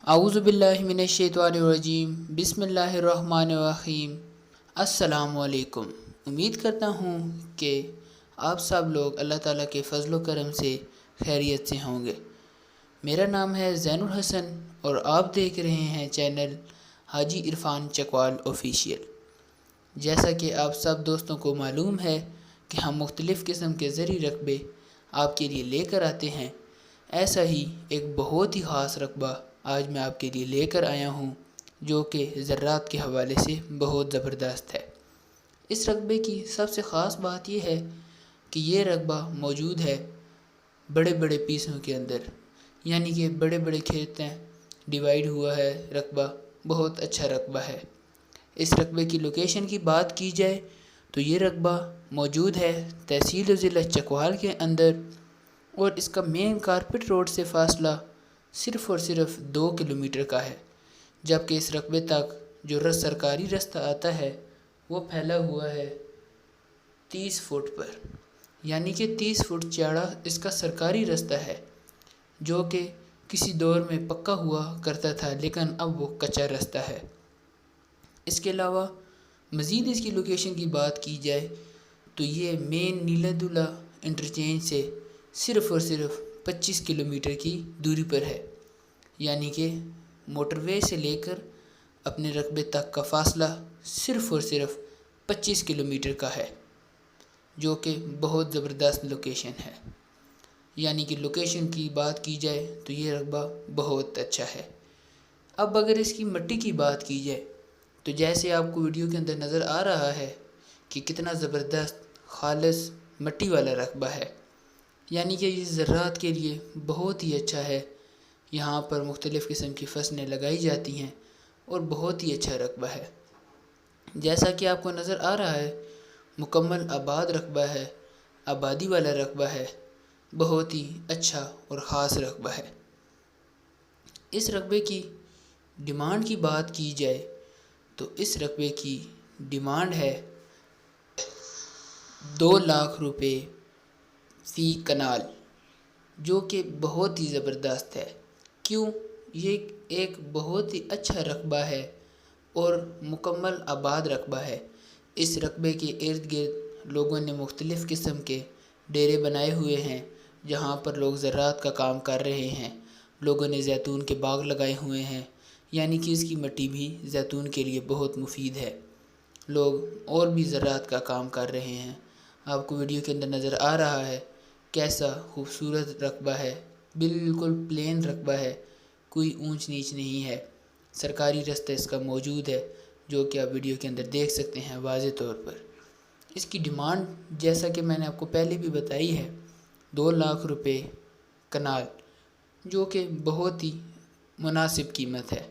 اعوذ باللہ من الشیطان الرجیم بسم اللہ الرحمن الرحیم۔ السلام علیکم۔ امید کرتا ہوں کہ آپ سب لوگ اللہ تعالیٰ کے فضل و کرم سے خیریت سے ہوں گے۔ میرا نام ہے زین الحسن اور آپ دیکھ رہے ہیں چینل حاجی عرفان چکوال آفیشیل۔ جیسا کہ آپ سب دوستوں کو معلوم ہے کہ ہم مختلف قسم کے زرعی رقبے آپ کے لیے لے کر آتے ہیں، ایسا ہی ایک بہت ہی خاص رقبہ آج میں آپ کے لیے لے کر آیا ہوں جو کہ زراعت کے حوالے سے بہت زبردست ہے۔ اس رقبے کی سب سے خاص بات یہ ہے کہ یہ رقبہ موجود ہے بڑے بڑے پیسوں کے اندر، یعنی کہ بڑے بڑے کھیتیں ڈیوائیڈ ہوا ہے رقبہ، بہت اچھا رقبہ ہے۔ اس رقبے کی لوکیشن کی بات کی جائے تو یہ رقبہ موجود ہے تحصیل و ضلع چکوال کے اندر، اور اس کا مین کارپٹ روڈ سے فاصلہ صرف اور صرف 2 کلومیٹر کا ہے، جبکہ اس رقبے تک جو سرکاری رستہ آتا ہے وہ پھیلا ہوا ہے 30 فٹ پر، یعنی کہ 30 فٹ چوڑا اس کا سرکاری رستہ ہے جو کہ کسی دور میں پکا ہوا کرتا تھا لیکن اب وہ کچا رستہ ہے۔ اس کے علاوہ مزید اس کی لوکیشن کی بات کی جائے تو یہ مین نیلا دلہ انٹرچینج سے صرف اور صرف 25 کلومیٹر کی دوری پر ہے، یعنی کہ موٹر وے سے لے کر اپنے رقبے تک کا فاصلہ صرف اور صرف 25 کلومیٹر کا ہے، جو کہ بہت زبردست لوکیشن ہے۔ یعنی کہ لوکیشن کی بات کی جائے تو یہ رقبہ بہت اچھا ہے۔ اب اگر اس کی مٹی کی بات کی جائے تو جیسے آپ کو ویڈیو کے اندر نظر آ رہا ہے کہ کتنا زبردست خالص مٹی والا رقبہ ہے، یعنی کہ یہ زراعت کے لیے بہت ہی اچھا ہے۔ یہاں پر مختلف قسم کی فصلیں لگائی جاتی ہیں اور بہت ہی اچھا رقبہ ہے۔ جیسا کہ آپ کو نظر آ رہا ہے مکمل آباد رقبہ ہے، آبادی والا رقبہ ہے، بہت ہی اچھا اور خاص رقبہ ہے۔ اس رقبے کی ڈیمانڈ کی بات کی جائے تو اس رقبے کی ڈیمانڈ ہے 2 لاکھ روپے فی کنال، جو کہ بہت ہی زبردست ہے۔ کیوں؟ یہ ایک بہت ہی اچھا رقبہ ہے اور مکمل آباد رقبہ ہے۔ اس رقبے کے ارد گرد لوگوں نے مختلف قسم کے ڈیرے بنائے ہوئے ہیں جہاں پر لوگ زراعت کا کام کر رہے ہیں۔ لوگوں نے زیتون کے باغ لگائے ہوئے ہیں، یعنی کہ اس کی مٹی بھی زیتون کے لیے بہت مفید ہے۔ لوگ اور بھی زراعت کا کام کر رہے ہیں۔ آپ کو ویڈیو کے اندر نظر آ رہا ہے کیسا خوبصورت رقبہ ہے، بالکل پلین رقبہ ہے، کوئی اونچ نیچ نہیں ہے۔ سرکاری رستہ اس کا موجود ہے جو کہ آپ ویڈیو کے اندر دیکھ سکتے ہیں واضح طور پر۔ اس کی ڈیمانڈ جیسا کہ میں نے آپ کو پہلے بھی بتائی ہے 2 لاکھ روپے کنال، جو کہ بہت ہی مناسب قیمت ہے۔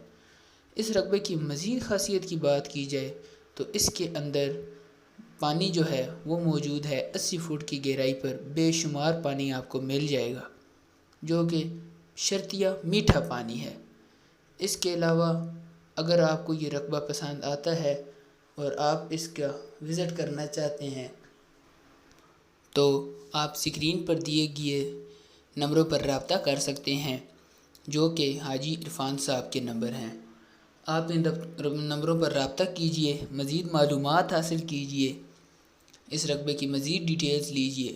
اس رقبے کی مزید خاصیت کی بات کی جائے تو اس کے اندر پانی جو ہے وہ موجود ہے 80 فٹ کی گہرائی پر، بے شمار پانی آپ کو مل جائے گا جو کہ شرطیہ میٹھا پانی ہے۔ اس کے علاوہ اگر آپ کو یہ رقبہ پسند آتا ہے اور آپ اس کا وزٹ کرنا چاہتے ہیں تو آپ سکرین پر دیے گئے نمبروں پر رابطہ کر سکتے ہیں جو کہ حاجی عرفان صاحب کے نمبر ہیں۔ آپ ان نمبروں پر رابطہ کیجئے، مزید معلومات حاصل کیجئے، اس رقبے کی مزید ڈیٹیلز لیجئے،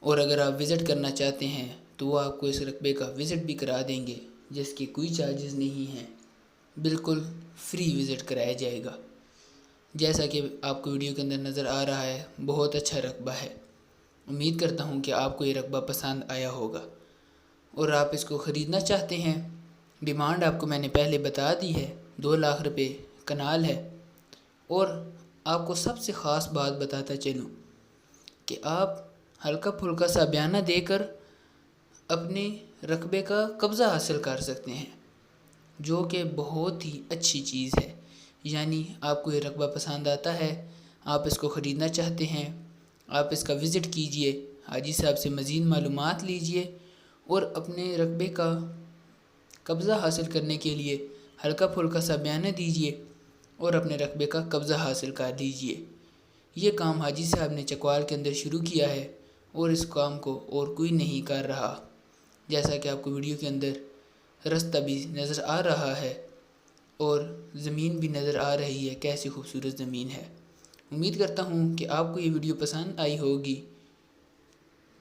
اور اگر آپ وزٹ کرنا چاہتے ہیں تو وہ آپ کو اس رقبے کا وزٹ بھی کرا دیں گے جس کے کوئی چارجز نہیں ہیں، بالکل فری وزٹ کرایا جائے گا۔ جیسا کہ آپ کو ویڈیو کے اندر نظر آ رہا ہے بہت اچھا رقبہ ہے۔ امید کرتا ہوں کہ آپ کو یہ رقبہ پسند آیا ہوگا اور آپ اس کو خریدنا چاہتے ہیں۔ ڈیمانڈ آپ کو میں نے پہلے بتا دی ہے، 2 لاکھ روپے کنال ہے۔ اور آپ کو سب سے خاص بات بتاتا چلوں کہ آپ ہلکا پھلکا سا بیانہ دے کر اپنے رقبے کا قبضہ حاصل کر سکتے ہیں، جو کہ بہت ہی اچھی چیز ہے۔ یعنی آپ کو یہ رقبہ پسند آتا ہے، آپ اس کو خریدنا چاہتے ہیں، آپ اس کا وزٹ کیجئے، حاجی صاحب سے مزید معلومات لیجئے اور اپنے رقبے کا قبضہ حاصل کرنے کے لیے ہلکا پھلکا سا بیانہ دیجئے اور اپنے رقبے کا قبضہ حاصل کر لیجئے۔ یہ کام حاجی صاحب نے چکوال کے اندر شروع کیا ہے اور اس کام کو اور کوئی نہیں کر رہا۔ جیسا کہ آپ کو ویڈیو کے اندر راستہ بھی نظر آ رہا ہے اور زمین بھی نظر آ رہی ہے، کیسی خوبصورت زمین ہے۔ امید کرتا ہوں کہ آپ کو یہ ویڈیو پسند آئی ہوگی۔